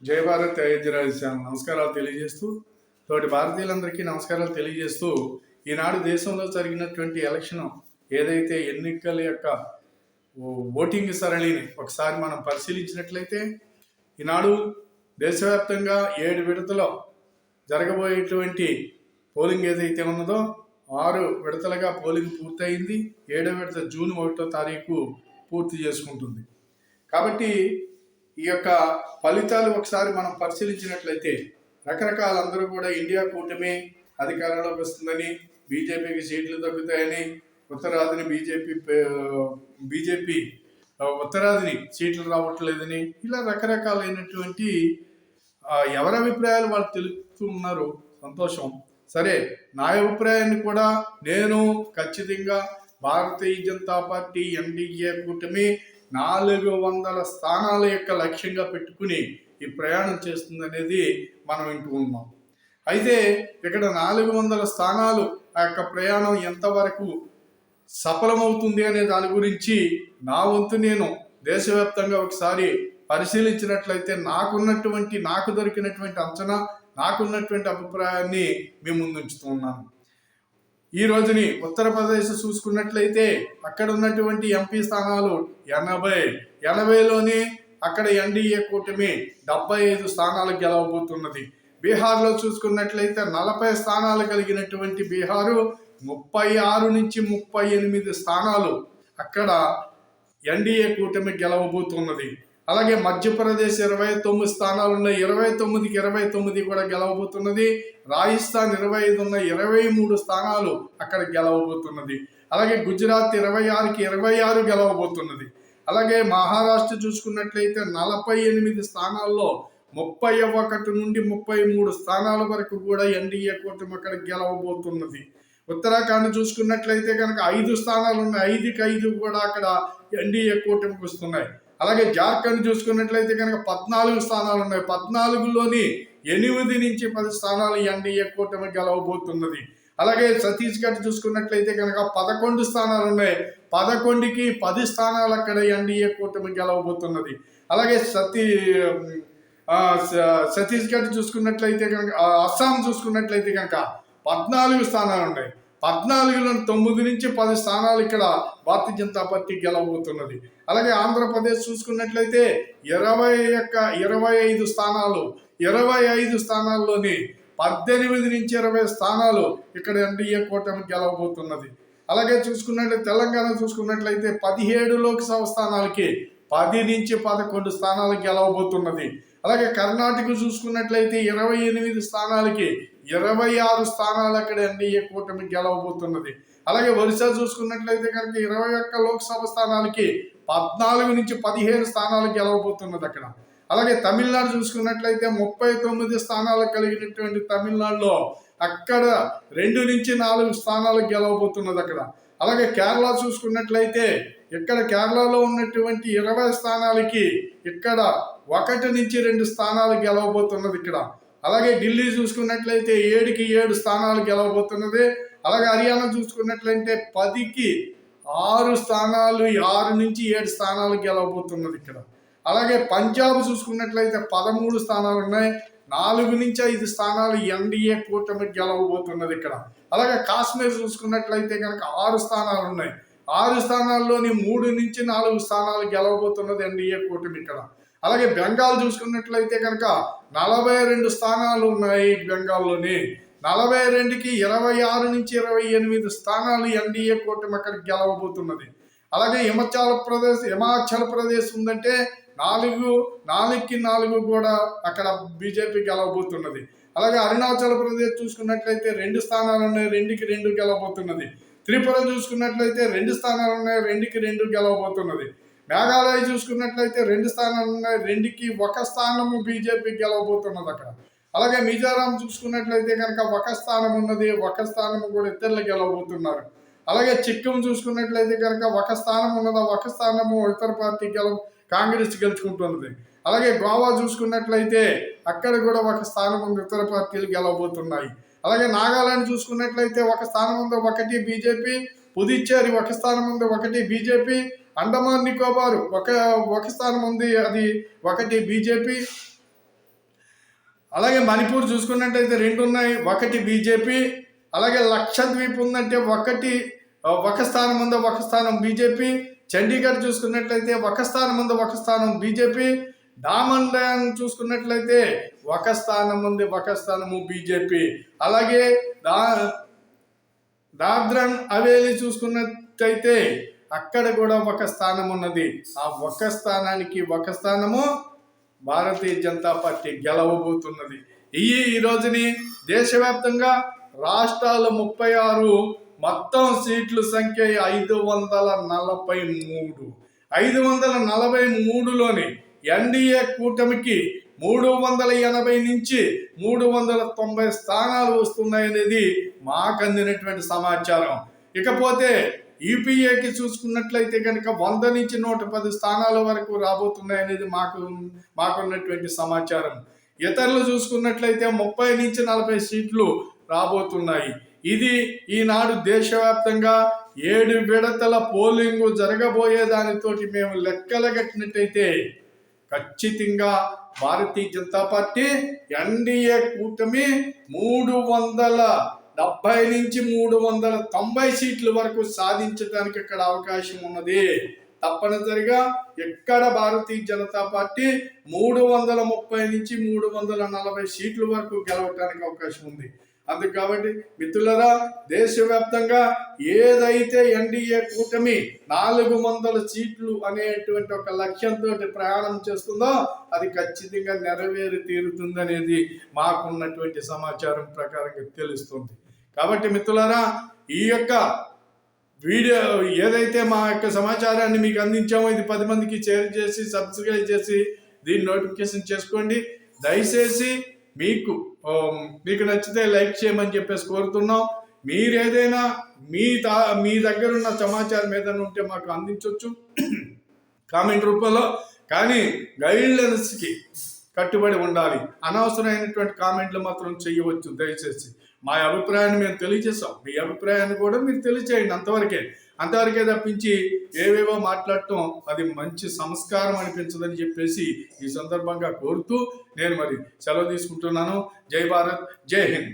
జై భారత్ అయోధ్య రాజశ్యామ నమస్కారాలు తెలియజేస్తూ తోటి భారతీయులందరికీ నమస్కారాలు తెలియజేస్తూ ఈనాడు దేశంలో జరిగినటువంటి ఎలక్షన్ ఏదైతే ఎన్నికల యొక్క ఓటింగ్ సరళిని ఒకసారి మనం పరిశీలించినట్లయితే ఈనాడు దేశవ్యాప్తంగా 7 విడతలో జరగబోయేటువంటి పోలింగ్ ఏదైతే ఉన్నదో 6 విడతలుగా పోలింగ్ పూర్తయింది. 7వ విడత జూన్ 1వ తారీఖు పూర్తి చేసుకుంటుంది. కాబట్టి ఈ యొక్క ఫలితాలు ఒకసారి మనం పరిశీలించినట్లయితే రకరకాల అందరూ కూడా ఇండియా కూటమి అధికారంలోకి వస్తుందని, బీజేపీకి సీట్లు తగ్గుతాయని, ఉత్తరాదిని బీజేపీ ఉత్తరాదిని సీట్లు రావట్లేదని, ఇలా రకరకాలైనటువంటి ఎవరి అభిప్రాయాలు వాళ్ళు తెలుపుతూ ఉన్నారు. సంతోషం. సరే, నా అభిప్రాయాన్ని కూడా నేను ఖచ్చితంగా భారతీయ జనతా పార్టీ ఎన్డీఏ కూటమి 400 స్థానాల యొక్క లక్ష్యంగా పెట్టుకుని ఈ ప్రయాణం చేస్తుందనేది మనం వింటూ ఉన్నాం. అయితే ఇక్కడ 400 స్థానాలు ఆ యొక్క ప్రయాణం ఎంతవరకు సఫలమవుతుంది అనే దాని గురించి నా వంతు నేను దేశవ్యాప్తంగా ఒకసారి పరిశీలించినట్లయితే నాకు దొరికినటువంటి అంచనా, నాకున్నటువంటి అభిప్రాయాన్ని మీ ముందు ఉంచుతూ ఉన్నాను. ఈ రోజుని ఉత్తరప్రదేశ్ చూసుకున్నట్లయితే అక్కడ ఉన్నటువంటి ఎంపీ స్థానాలు 80లోనే అక్కడ ఎన్డీఏ కూటమి 75 స్థానాలు గెలవబోతున్నది. బీహార్లో చూసుకున్నట్లయితే 40 స్థానాలు కలిగినటువంటి బీహారు 36 నుంచి 38 స్థానాలు అక్కడ ఎన్డీఏ కూటమి గెలవబోతున్నది. అలాగే మధ్యప్రదేశ్ 29 స్థానాలు ఉన్నాయి, 29కి 29 కూడా గెలవబోతున్నది. రాజస్థాన్ 25 ఉన్న 23 స్థానాలు అక్కడ గెలవబోతున్నది. అలాగే గుజరాత్ 26కి 26 గెలవబోతున్నది. అలాగే మహారాష్ట్ర చూసుకున్నట్లయితే 48 స్థానాల్లో 31 నుండి 33 స్థానాల వరకు కూడా ఎన్డీఏ కూటమి అక్కడ గెలవబోతున్నది. ఉత్తరాఖండ్ చూసుకున్నట్లయితే కనుక 5 స్థానాలు ఉన్నాయి, 5కి 5 కూడా అక్కడ ఎన్డీఏ కూటమికి వస్తున్నాయి. అలాగే జార్ఖండ్ చూసుకున్నట్లయితే కనుక 14 స్థానాలు ఉన్నాయి, 14లోని 8 నుంచి 10 స్థానాలు ఎన్డీఏ కూటమి గెలవబోతున్నది. అలాగే ఛత్తీస్గఢ్ చూసుకున్నట్లయితే కనుక 11 స్థానాలు ఉన్నాయి, 11కి 10 స్థానాలు అక్కడ ఎన్డీఏ కూటమి గెలవబోతున్నది. అలాగే ఛత్తీస్గఢ్ చూసుకున్నట్లయితే కనుక అస్సాం చూసుకున్నట్లయితే కనుక 14 స్థానాలు ఉన్నాయి, 14లో 9 నుంచి 10 స్థానాలు ఇక్కడ భారతీయ జనతా పార్టీ గెలవబోతున్నది. అలాగే ఆంధ్రప్రదేశ్ చూసుకున్నట్లయితే 25 స్థానాలు, 25 స్థానాల్లోని 18 నుంచి 20 స్థానాలు ఇక్కడ ఎన్డీఏ కూటమి గెలవబోతున్నది. అలాగే చూసుకున్నట్లయితే తెలంగాణ చూసుకున్నట్లయితే 17 లోక్సభ స్థానాలకి 10 నుంచి 11 స్థానాలు గెలవబోతున్నది. అలాగే కర్ణాటక చూసుకున్నట్లయితే 28 స్థానాలకి 26 స్థానాలు అక్కడ ఎన్డీఏ కూటమి గెలవబోతున్నది. అలాగే ఒరిస్సా చూసుకున్నట్లయితే కనుక 21 లోక్సభ స్థానాలకి 14 నుంచి 15 స్థానాలు గెలవబోతున్నది అక్కడ. అలాగే తమిళనాడు చూసుకున్నట్లయితే 39 స్థానాలు కలిగినటువంటి తమిళనాడులో అక్కడ 2 నుంచి 4 స్థానాలు గెలవబోతున్నది అక్కడ. అలాగే కేరళ చూసుకున్నట్లయితే ఇక్కడ కేరళలో ఉన్నటువంటి 20 స్థానాలకి ఇక్కడ 1 నుంచి 2 స్థానాలు గెలవబోతున్నది ఇక్కడ. అలాగే ఢిల్లీ చూసుకున్నట్లయితే 7కి 7 స్థానాలు గెలవబోతున్నది. అలాగే హర్యానా చూసుకున్నట్లయితే 10కి 6 స్థానాలు, 6 నుంచి 7 స్థానాలు గెలవబోతున్నది ఇక్కడ. అలాగే పంజాబ్ చూసుకున్నట్లయితే 13 స్థానాలు ఉన్నాయి, 4 నుంచి 5 స్థానాలు ఎన్డీఏ కూటమి గెలవబోతున్నది ఇక్కడ. అలాగే కాశ్మీర్ చూసుకున్నట్లయితే కనుక 6 స్థానాలు ఉన్నాయి, 6 స్థానాల్లోని 3 నుంచి 4 స్థానాలు గెలవబోతున్నది ఎన్డీఏ కూటమి ఇక్కడ. అలాగే బెంగాల్ చూసుకున్నట్లయితే కనుక 42 స్థానాలు ఉన్నాయి బెంగాల్లోని, 42కి 26 నుంచి 28 స్థానాలు ఎన్డీఏ కూటమి అక్కడ గెలవబోతున్నది. అలాగే హిమాచల్ ప్రదేశ్ ఉందంటే 4కి 4 కూడా అక్కడ బీజేపీ గెలవబోతున్నది. అలాగే అరుణాచల్ ప్రదేశ్ చూసుకున్నట్లయితే 2 స్థానాలు ఉన్నాయి, 2కి 2 గెలవబోతున్నది. త్రిపుర చూసుకున్నట్లయితే 2 స్థానాలు ఉన్నాయి, 2కి 2 గెలవబోతున్నది. మేఘాలయ చూసుకున్నట్లయితే 2 స్థానాలు ఉన్నాయి, 2కి 1 స్థానము బీజేపీ గెలవబోతున్నది అక్కడ. అలాగే మిజోరాం చూసుకున్నట్లయితే కనుక 1 స్థానం ఉన్నది, 1 స్థానము కూడా ఇతరులు గెలవబోతున్నారు. అలాగే సిక్కిం చూసుకున్నట్లయితే కనుక 1 స్థానం ఉన్నది, 1 స్థానము ఇతర పార్టీ కాంగ్రెస్ గెలుచుకుంటున్నది. అలాగే గోవా చూసుకున్నట్లయితే అక్కడ కూడా 1 స్థానం ఉంది, ఇతర పార్టీలు గెలవబోతున్నాయి. అలాగే నాగాలాండ్ చూసుకున్నట్లయితే 1 స్థానం ఉంది, 1 బీజేపీ. పుదుచ్చేరి 1 స్థానం ఉంది, 1 బీజేపీ. అండమాన్ నికోబార్ ఒక స్థానం ఉంది, అది 1 బీజేపీ. అలాగే మణిపూర్ చూసుకున్నట్టయితే 2 ఉన్నాయి, 1 బీజేపీ. అలాగే లక్షద్వీప్ ఉందంటే ఒక స్థానం ఉంది, 1 స్థానం బీజేపీ. చండీగఢ్ చూసుకున్నట్లయితే 1 స్థానం ఉంది, 1 స్థానం బీజేపీ. డామన్ డయాన్ చూసుకున్నట్లయితే 1 స్థానం ఉంది, 1 స్థానము బీజేపీ. అలాగే దాద్రన్ హవేలీ చూసుకున్నట్లయితే అక్కడ కూడా 1 స్థానం ఉన్నది. ఆ 1 స్థానానికి 1 స్థానము భారతీయ జనతా పార్టీ గెలవబోతున్నది. ఈ రోజుని దేశవ్యాప్తంగా రాష్ట్రాలు 36, మొత్తం సీట్ల సంఖ్య 543. 543లోని ఎన్డీఏ కూటమికి 380 నుంచి 390 స్థానాలు వస్తున్నాయనేది మాకు అందినటువంటి సమాచారం. ఇకపోతే యూపీఏకి చూసుకున్నట్లయితే కనుక 100 నుంచి 110 స్థానాల వరకు రాబోతున్నాయనేది మాకున్నటువంటి సమాచారం. ఇతరులు చూసుకున్నట్లయితే 30 నుంచి 40 సీట్లు రాబోతున్నాయి. ఇది ఈనాడు దేశవ్యాప్తంగా 7 విడతల పోలింగ్ జరగబోయే దానితోటి మేము లెక్కలు కట్టినట్టయితే ఖచ్చితంగా భారతీయ జనతా పార్టీ ఎన్డీఏ కూటమి 370 నుంచి 390 సీట్ల వరకు సాధించడానికి ఇక్కడ అవకాశం ఉన్నది. తప్పనిసరిగా ఇక్కడ భారతీయ జనతా పార్టీ 330 నుంచి 340 సీట్ల వరకు గెలవడానికి అవకాశం ఉంది. అందుకు కాబట్టి మిత్రులరా, దేశవ్యాప్తంగా ఏదైతే ఎన్డీఏ కూటమి 400 సీట్లు అనేటువంటి ఒక లక్ష్యంతో ప్రయాణం చేస్తుందో అది ఖచ్చితంగా నెరవేరి తీరుతుంది అనేది మాకున్నటువంటి సమాచారం ప్రకారంగా తెలుస్తుంది. కాబట్టి మిత్రులరా, ఈ యొక్క వీడియో ఏదైతే మా యొక్క సమాచారాన్ని మీకు అందించామో ఇది 10 మందికి షేర్ చేసి సబ్స్క్రైబ్ చేసి దీన్ని నోటిఫికేషన్ చేసుకోండి. దయచేసి మీకు నచ్చితే లైక్ చేయమని చెప్పేసి కోరుతున్నాం. మీరు ఏదైనా మీ దగ్గర ఉన్న సమాచారం ఏదైనా ఉంటే మాకు అందించవచ్చు కామెంట్ రూపంలో. కానీ గైడ్లైన్స్కి కట్టుబడి ఉండాలి. అనవసరమైనటువంటి కామెంట్లు మాత్రం చేయవచ్చు. దయచేసి మా అభిప్రాయాన్ని మేము తెలియజేస్తాం, మీ అభిప్రాయాన్ని కూడా మీరు తెలియచేయండి. అంతవరకే తప్పించి ఏవేవో మాట్లాడటం అది మంచి సంస్కారం అనిపించదని చెప్పేసి ఈ సందర్భంగా కోరుతూ నేను సెలవు తీసుకుంటున్నాను. జై భారత్, జై హింద్.